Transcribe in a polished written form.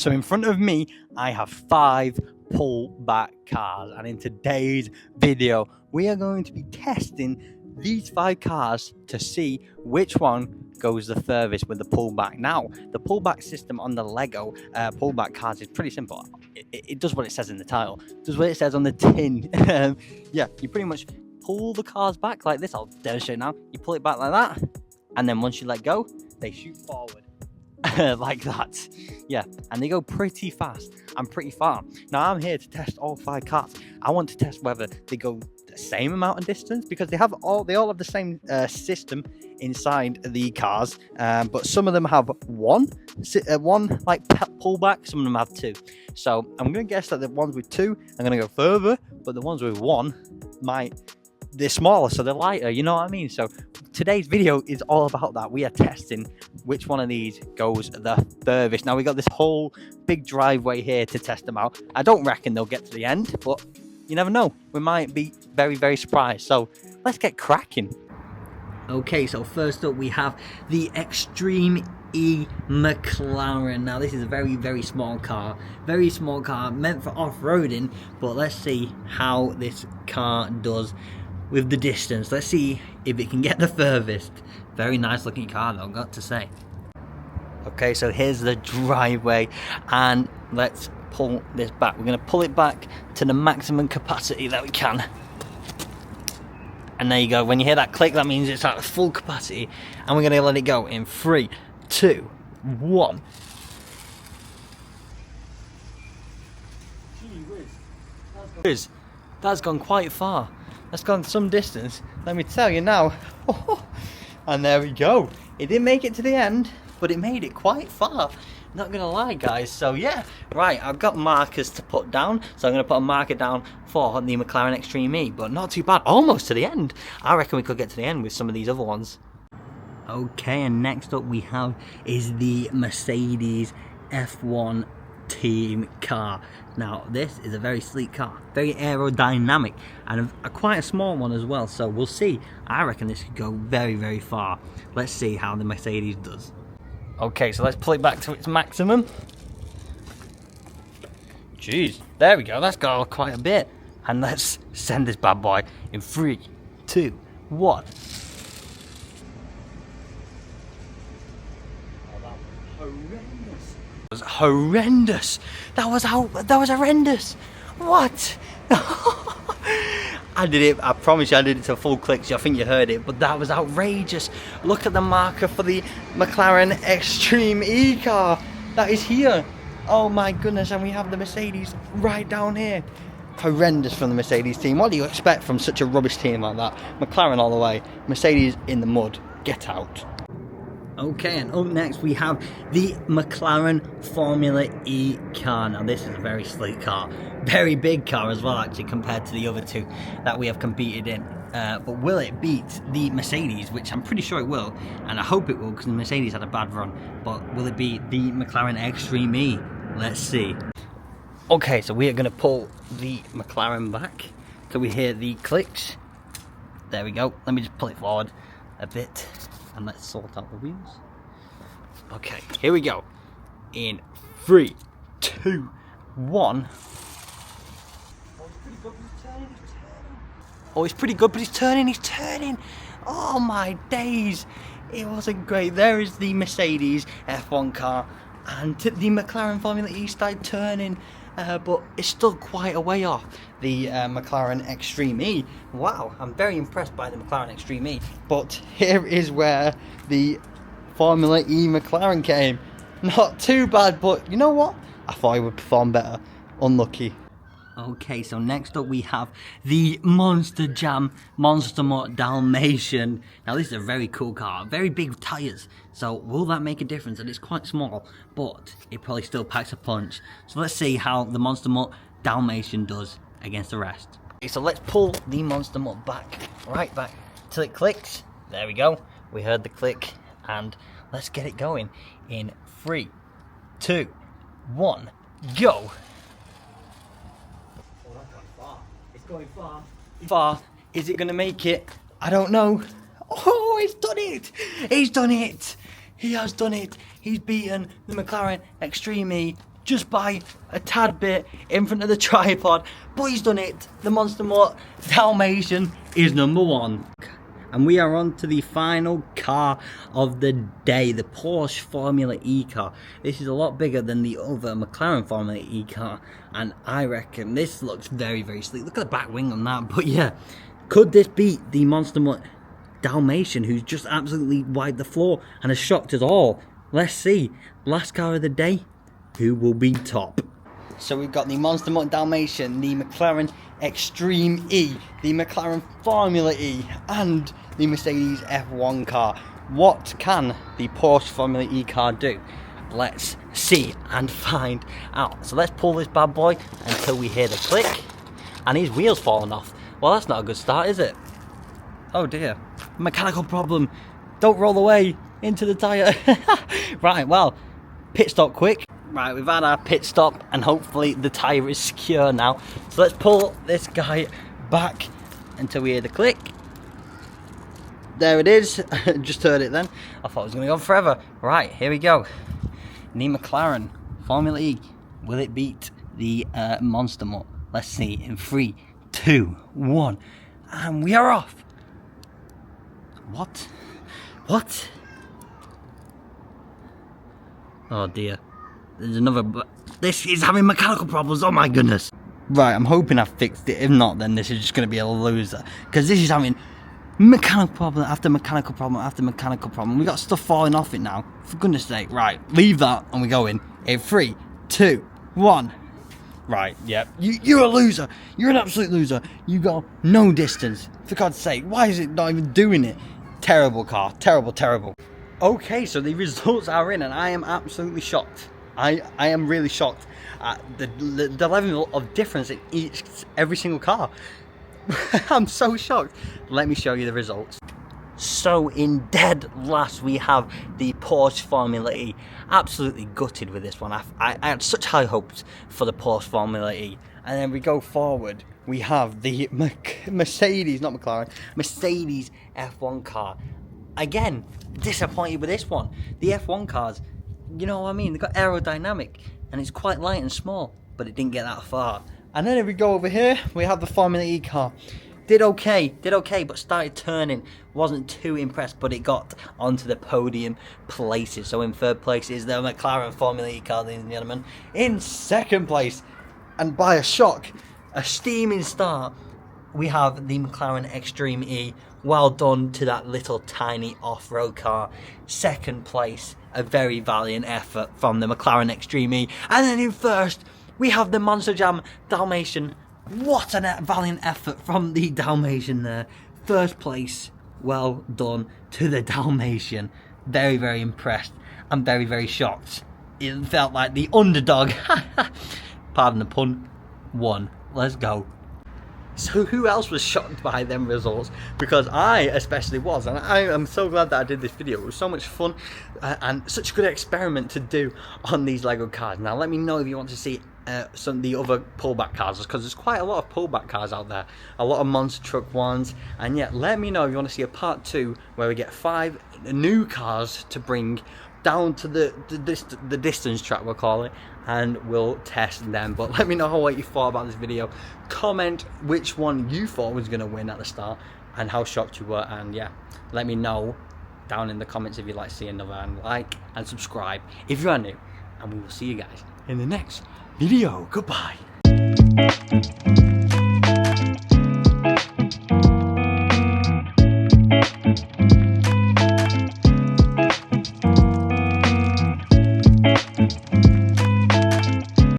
So in front of me, I have 5 pullback cars, and in today's video, we are going to be testing these 5 cars to see which one goes the furthest with the pullback. Now, the pullback system on the Lego pullback cars is pretty simple. It does what it says in the title, it does what it says on the tin. Yeah, you pretty much pull the cars back like this. I'll demonstrate now. You pull it back like that, and then once you let go, they shoot forward. Like that. Yeah, and they go pretty fast and pretty far. Now I'm here to test all 5 cars. I want to test whether they go the same amount of distance, because they all have the same system inside the cars, but some of them have one like pullback, some of them have 2. So I'm gonna guess that the ones with 2 are gonna go further, but the ones with 1 they're smaller, so they're lighter, you know what I mean? So today's video is all about that. We are testing which one of these goes the furthest. Now we got this whole big driveway here to test them out. I don't reckon they'll get to the end, but you never know. We might be very, very surprised. So let's get cracking. Okay, so first up we have the Extreme E McLaren. Now this is a very, very small car. Very small car, meant for off-roading, but let's see how this car does with the distance. Let's see if it can get the furthest. Very nice looking car though, got to say. Okay, so here's the driveway, and let's pull this back. We're going to pull it back to the maximum capacity that we can. And there you go. When you hear that click, that means it's at full capacity. And we're going to let it go in 3, 2, 1. Gee whiz. That's gone quite far. That's gone some distance, let me tell you now. And there we go. It didn't make it to the end, but it made it quite far. Not gonna lie, guys. So yeah, right, I've got markers to put down, so I'm gonna put a marker down for the McLaren Extreme E, but not too bad, almost to the end. I reckon we could get to the end with some of these other ones. Okay, and next up we have is the Mercedes F1 team car. Now this is a very sleek car, very aerodynamic, and quite a small one as well, so we'll see. I reckon this could go very, very far. Let's see how the Mercedes does. Okay, so let's pull it back to its maximum. Jeez, there we go, that's got quite a bit. And let's send this bad boy in 3, 2, 1. That was horrendous. That was horrendous. What? I did it, I promise you I did it to full clicks. I think you heard it, but that was outrageous. Look at the marker for the McLaren Extreme E car. That is here. Oh my goodness, and we have the Mercedes right down here. Horrendous from the Mercedes team. What do you expect from such a rubbish team like that? McLaren all the way, Mercedes in the mud. Get out. Okay, and up next we have the McLaren Formula E car. Now this is a very sleek car, very big car as well actually compared to the other 2 that we have competed in. But will it beat the Mercedes, which I'm pretty sure it will, and I hope it will because the Mercedes had a bad run, but will it beat the McLaren Extreme E? Let's see. Okay, so we are going to pull the McLaren back so we hear the clicks. There we go. Let me just pull it forward a bit. And let's sort out the wheels. Okay, here we go. In 3, 2, 1. Oh, it's pretty good, but he's turning. Oh my days. It wasn't great. There is the Mercedes F1 car. And the McLaren Formula E started turning. But it's still quite a way off the McLaren Extreme E. Wow, I'm very impressed by the McLaren Extreme E. But here is where the Formula E McLaren came. Not too bad, but you know what? I thought it would perform better. Unlucky. Okay, so next up we have the Monster Jam Monster Mutt Dalmatian. Now this is a very cool car, very big tyres. So will that make a difference? And it's quite small, but it probably still packs a punch. So let's see how the Monster Mutt Dalmatian does against the rest. Okay, so let's pull the Monster Mutt back, right back till it clicks. There we go. We heard the click, and let's get it going in 3, 2, 1, go. Going far. Is it going to make it? I don't know. Oh, he's done it. He has done it. He's beaten the McLaren Extreme E just by a tad bit in front of the tripod, but he's done it. The Monster Mutt Dalmatian is number 1. And we are on to the final car of the day, the Porsche Formula E car. This is a lot bigger than the other McLaren Formula E car, and I reckon this looks very, very sleek. Look at the back wing on that. But yeah, could this beat the Monster Mutt Dalmatian, who's just absolutely wiped the floor and has shocked us all? Let's see. Last car of the day, who will be top? So we've got the Monster Mutt Dalmatian, the McLaren Extreme E, the McLaren Formula E, and the Mercedes F1 car. What can the Porsche Formula E car do? Let's see and find out. So let's pull this bad boy until we hear the click, and his wheel's falling off. Well, that's not a good start, is it? Oh dear, mechanical problem. Don't roll away into the tyre. Right, well, pit stop quick. Right, we've had our pit stop and hopefully the tyre is secure now. So let's pull this guy back until we hear the click. There it is. Just heard it then. I thought it was going to go on forever. Right, here we go. The McLaren Formula E. Will it beat the Monster Mutt? Let's see. In 3, 2, 1. And we are off. What? What? Oh dear. There's another. This is having mechanical problems. Oh my goodness. Right, I'm hoping I've fixed it. If not, then this is just going to be a loser. Because this is having mechanical problem after mechanical problem after mechanical problem. We got stuff falling off it now. For goodness sake. Right, leave that and we go in 3, 2, 1. Right, yep. You're a loser. You're an absolute loser. You got no distance. For God's sake, why is it not even doing it? Terrible car. Terrible, terrible. Okay, so the results are in and I am absolutely shocked. I am really shocked at the level of difference in every single car. I'm so shocked. Let me show you the results. So in dead last we have the Porsche Formula E. Absolutely gutted with this one. I had such high hopes for the Porsche Formula E. And then we go forward, we have the Mercedes, not McLaren, Mercedes F1 car. Again, disappointed with this one. The F1 cars, you know what I mean? They've got aerodynamic and it's quite light and small, but it didn't get that far. And then if we go over here, we have the Formula E car. Did okay, but started turning. Wasn't too impressed, but it got onto the podium places. So in 3rd place is the McLaren Formula E car, ladies and gentlemen. In 2nd place, and by a shock, a steaming start, we have the McLaren Extreme E. Well done to that little tiny off-road car. 2nd place, a very valiant effort from the McLaren Extreme E. And then in 1st, we have the Monster Jam Dalmatian. What a valiant effort from the Dalmatian there. 1st place, well done to the Dalmatian. Very, very impressed and very, very shocked. It felt like the underdog, pardon the pun, won. Let's go. So who else was shocked by them results? Because I especially was, and I am so glad that I did this video. It was so much fun and such a good experiment to do on these Lego cars. Now let me know if you want to see some of the other pullback cars, because there's quite a lot of pullback cars out there, a lot of monster truck ones. And yeah, let me know if you want to see a part 2 where we get 5 new cars to bring down to the distance track, we'll call it, and we'll test them. But let me know what you thought about this video. Comment which one you thought was going to win at the start and how shocked you were. And yeah, let me know down in the comments if you'd like to see another, and like and subscribe if you are new, and we will see you guys in the next video. Goodbye.